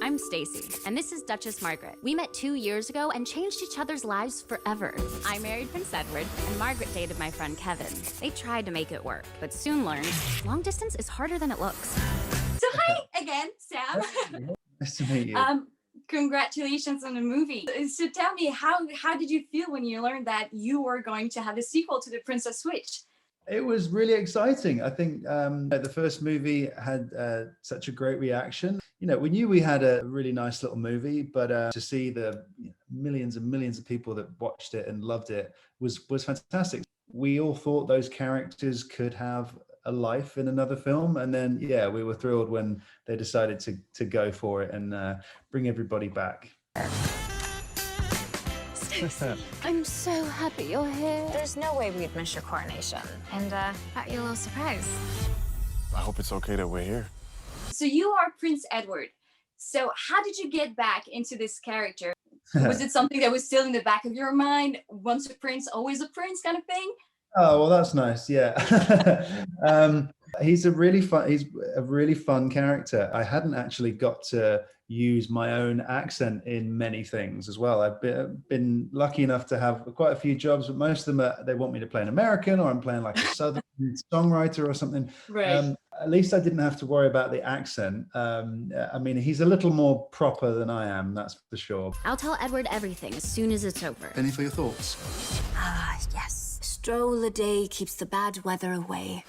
I'm Stacy, and this is Duchess Margaret. We met 2 years ago and changed each other's lives forever. I married Prince Edward, and Margaret dated my friend Kevin. They tried to make it work, but soon learned long distance is harder than it looks. So hi again, Sam. Nice to meet you. Congratulations on the movie. So tell me, how did you feel when you learned that you were going to have a sequel to The Princess Switch? It was really exciting. I think the first movie had such a great reaction. You know, we knew we had a really nice little movie, but to see the millions and millions of people that watched it and loved it was fantastic. We all thought those characters could have a life in another film, and then we were thrilled when they decided to go for it and bring everybody back. I'm so happy you're here. There's no way we'd miss your coronation. And Got you a little surprise. I hope it's okay that we're here. So you are Prince Edward. So how did you get back into this character? Was it something that was still in the back of your mind? Once a prince, always a prince kind of thing? Oh, well, that's nice. Yeah. He's a really fun character. I hadn't actually got to use my own accent in many things as well. I've been lucky enough to have quite a few jobs, but most of them they want me to play an American, or I'm playing like a Southern songwriter or something. Right. At least I didn't have to worry about the accent. I mean, he's a little more proper than I am, that's for sure. I'll tell Edward everything as soon as it's over. Any for your thoughts? yes. Stroll a day keeps the bad weather away.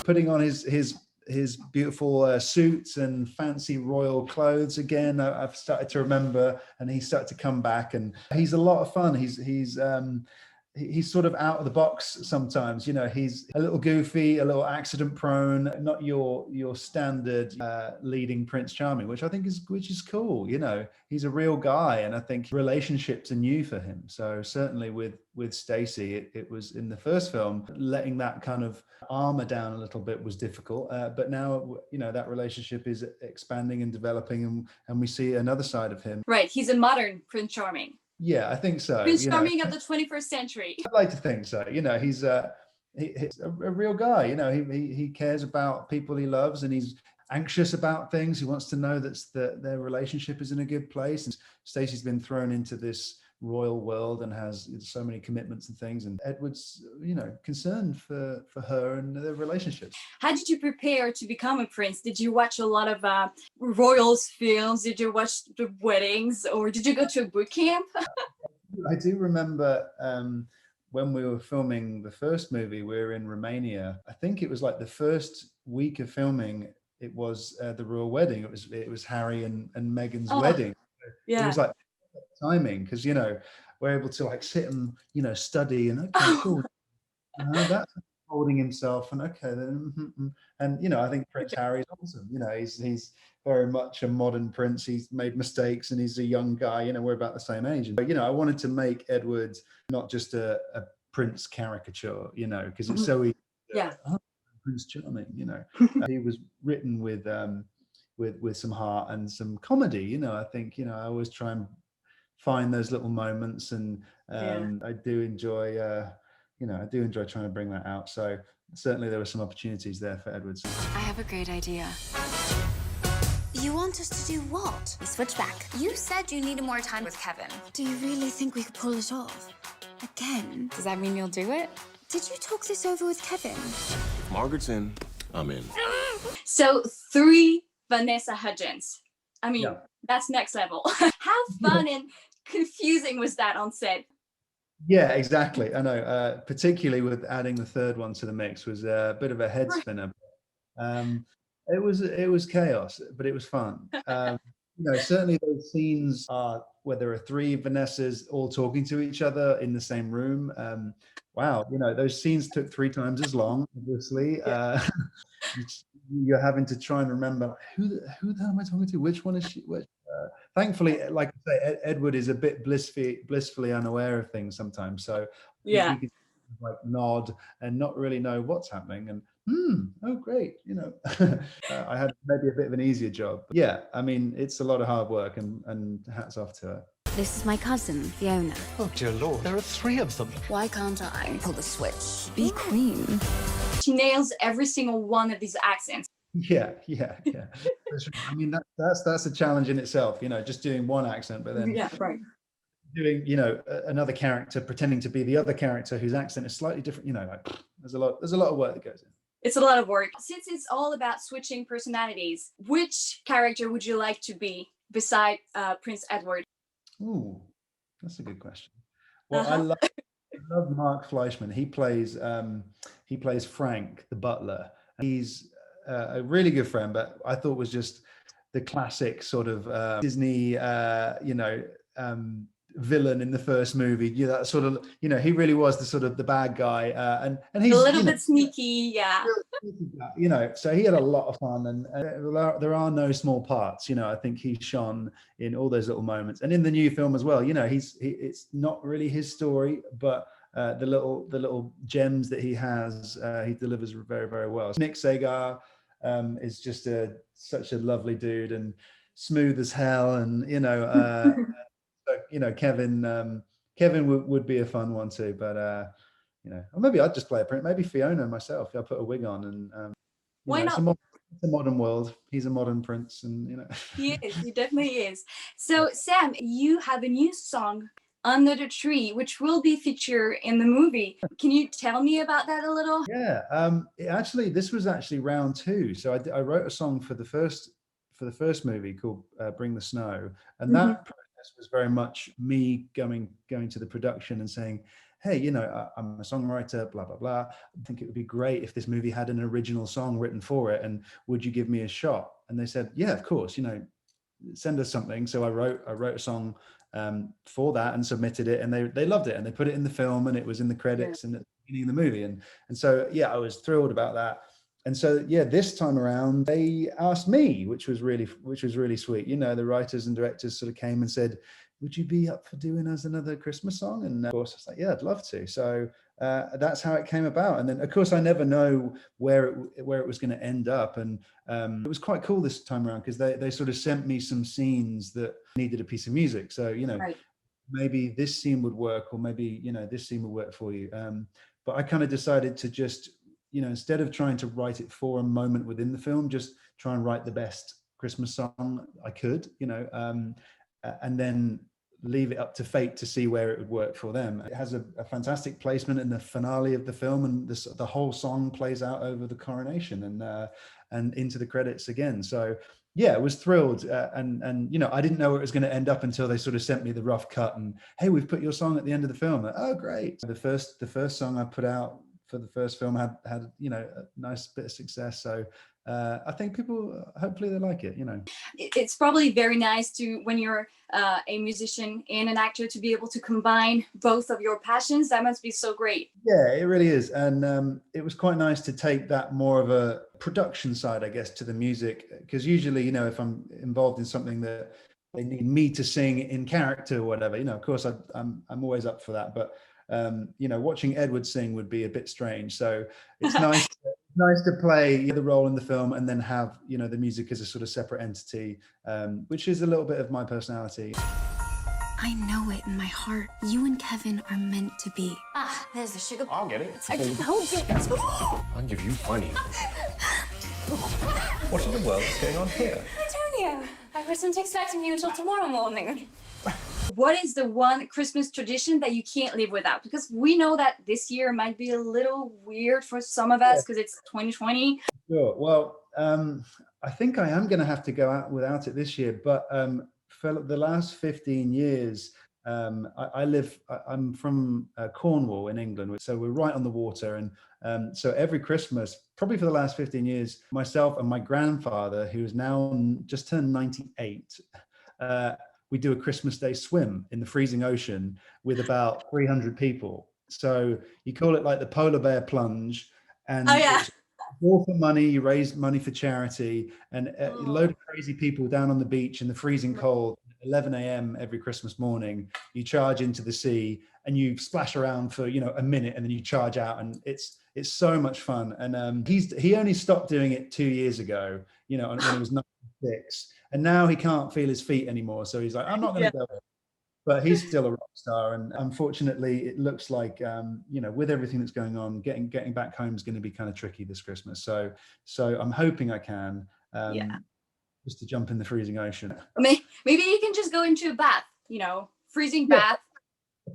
Putting on his beautiful suits and fancy royal clothes again, I've started to remember, and he started to come back, and he's a lot of fun. He's sort of out of the box sometimes. You know, he's a little goofy, a little accident prone, not your standard leading Prince Charming, which I think is cool. You know, he's a real guy, and I think relationships are new for him. So certainly with Stacey, it was in the first film, letting that kind of armor down a little bit was difficult, but now that relationship is expanding and developing, and we see another side of him. Right. He's a modern Prince Charming. Yeah, I think so. Prince Charming of the 21st century. I'd like to think so. You know, he's a real guy. You know, he cares about people he loves, and he's anxious about things. He wants to know that their relationship is in a good place. And Stacey's been thrown into this royal world and has so many commitments and things. And Edward's, concerned for her and their relationships. How did you prepare to become a prince? Did you watch a lot of royals films? Did you watch the weddings, or did you go to a boot camp? I do remember when we were filming the first movie, we were in Romania. I think it was like the first week of filming, it was the royal wedding. It was Harry and Meghan's wedding. Yeah. It was like timing, because we're able to like sit and study, and okay, cool. That's holding himself, and okay then, and I think Prince Harry's awesome. He's very much a modern prince. He's made mistakes, and he's a young guy. We're about the same age, but I wanted to make Edward not just a prince caricature, because it's so easy. Prince Charming, he was written with some heart and some comedy. I think I always try and find those little moments, and I do enjoy trying to bring that out. So certainly there were some opportunities there for Edwards. I have a great idea. You want us to do what? Switch back. You said you needed more time with Kevin. Do you really think we could pull it off? Again? Does that mean you'll do it? Did you talk this over with Kevin? If Margaret's in, I'm in. So 3 Vanessa Hudgens. I mean, that's next level. How fun and confusing was that on set? Yeah, exactly. I know, particularly with adding the third one to the mix was a bit of a head spinner. It was chaos, but it was fun. Certainly those scenes are where there are 3 Vanessas all talking to each other in the same room. Wow, those scenes took 3 times as long, obviously. You're having to try and remember who the hell am I talking to? Which one is she? Thankfully, like I say, Edward is a bit blissfully unaware of things sometimes. So he can like nod and not really know what's happening. And oh great, I had maybe a bit of an easier job. But yeah, I mean, it's a lot of hard work, and hats off to her. This is my cousin, Fiona. Oh dear Lord, there are 3 of them. Why can't I pull the switch? Be queen. She nails every single one of these accents. Yeah, yeah, yeah. I mean, that's a challenge in itself, just doing one accent, but then Yeah, right. doing, another character pretending to be the other character whose accent is slightly different. Like there's a lot of work that goes in. It's a lot of work. Since it's all about switching personalities, which character would you like to be beside Prince Edward? Ooh, that's a good question. Well, Uh-huh. I love Mark Fleischman. He plays Frank, the butler. He's a really good friend, but I thought was just the classic sort of Disney, villain in the first movie. That sort of, he really was the sort of the bad guy, and A he's little bit sneaky, yeah. So he had a lot of fun, and there are no small parts. I think he shone in all those little moments, and in the new film as well. It's not really his story, but the little gems that he has, he delivers very, very well. Nick Sagar is just such a lovely dude and smooth as hell, and Kevin would be a fun one too, but or maybe I'd just play a print. Maybe Fiona myself. I'll put a wig on, and Why it's a not? modern world. He's a modern prince, and He is. He definitely is. So, Sam, you have a new song, Under the Tree, which will be featured in the movie. Can you tell me about that a little? Yeah. This was actually round two. So I wrote a song for the first movie called Bring the Snow, and that process was very much me going to the production and saying, hey, I'm a songwriter, blah, blah, blah. I think it would be great if this movie had an original song written for it, and would you give me a shot? And they said, yeah, of course, send us something. So I wrote a song for that and submitted it, and they loved it, and they put it in the film, and it was in the credits and at the beginning of the movie. And so, yeah, I was thrilled about that. And so, yeah, this time around, they asked me, which was really sweet. The writers and directors sort of came and said, would you be up for doing us another Christmas song? And of course, I was like, yeah, I'd love to. So that's how it came about. And then, of course, I never know where it was going to end up. And it was quite cool this time around because they sort of sent me some scenes that needed a piece of music. So, Right. maybe this scene would work, or maybe, this scene would work for you. But I kind of decided to just, instead of trying to write it for a moment within the film, just try and write the best Christmas song I could, and then leave it up to fate to see where it would work for them. It has a fantastic placement in the finale of the film, and the whole song plays out over the coronation and into the credits again. So yeah, I was thrilled, and I didn't know where it was going to end up until they sort of sent me the rough cut and, hey, we've put your song at the end of the film. Oh, great! The first song I put out for the first film had a nice bit of success. So I think people, hopefully they like it. It's probably very nice to, when you're a musician and an actor, to be able to combine both of your passions. That must be so great. Yeah, it really is. And it was quite nice to take that more of a production side, I guess, to the music. Because usually, if I'm involved in something that they need me to sing in character or whatever, of course, I'm always up for that. But, watching Edward sing would be a bit strange. So it's nice. Nice to play the role in the film and then have the music as a sort of separate entity, which is a little bit of my personality. I know it in my heart. You and Kevin are meant to be. Ah, there's the sugar. I'll get it. I told you. I'll give you plenty. What in the world is going on here? Antonio, I wasn't expecting you until tomorrow morning. What is the one Christmas tradition that you can't live without? Because we know that this year might be a little weird for some of us because it's 2020. Sure. Well, I think I am going to have to go out without it this year. But for the last 15 years, I'm from Cornwall in England, so we're right on the water. And so every Christmas, probably for the last 15 years, myself and my grandfather, who is now just turned 98, we do a Christmas Day swim in the freezing ocean with about 300 people. So you call it like the polar bear plunge, and it's all for money. You raise money for charity, and a load of crazy people down on the beach in the freezing cold, 11 a.m. every Christmas morning. You charge into the sea and you splash around for a minute, and then you charge out, and it's so much fun. And he only stopped doing it 2 years ago, when he was 96. And now he can't feel his feet anymore. So he's like, I'm not going to go. but he's still a rock star, and unfortunately it looks like with everything that's going on, getting back home is going to be kind of tricky this Christmas. So I'm hoping I can just to jump in the freezing ocean. Maybe you can just go into a bath, freezing bath,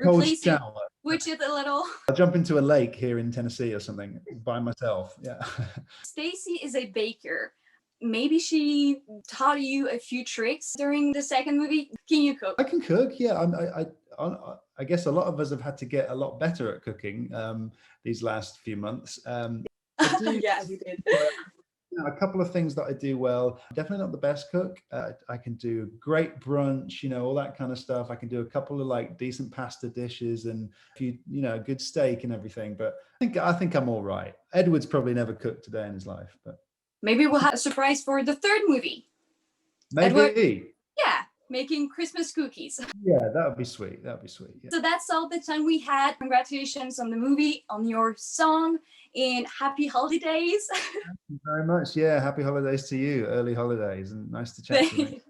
Cold replace it, shower. switch it a little. I'll jump into a lake here in Tennessee or something by myself. Yeah. Stacy is a baker. Maybe she taught you a few tricks during the second movie. Can you cook? I can cook. Yeah. I guess a lot of us have had to get a lot better at cooking these last few months. Yeah, we did. A couple of things that I do well. Definitely not the best cook. I can do great brunch, all that kind of stuff. I can do a couple of like decent pasta dishes and a good steak and everything. But I think I'm all right. Edward's probably never cooked a day in his life, but maybe we'll have a surprise for the third movie. maybe. Edward, making Christmas cookies. Yeah, that would be sweet. Yeah. So that's all the time we had. Congratulations on the movie, on your song, and happy holidays. Thank you very much. Yeah, happy holidays to you. Early holidays, and nice to chat to you.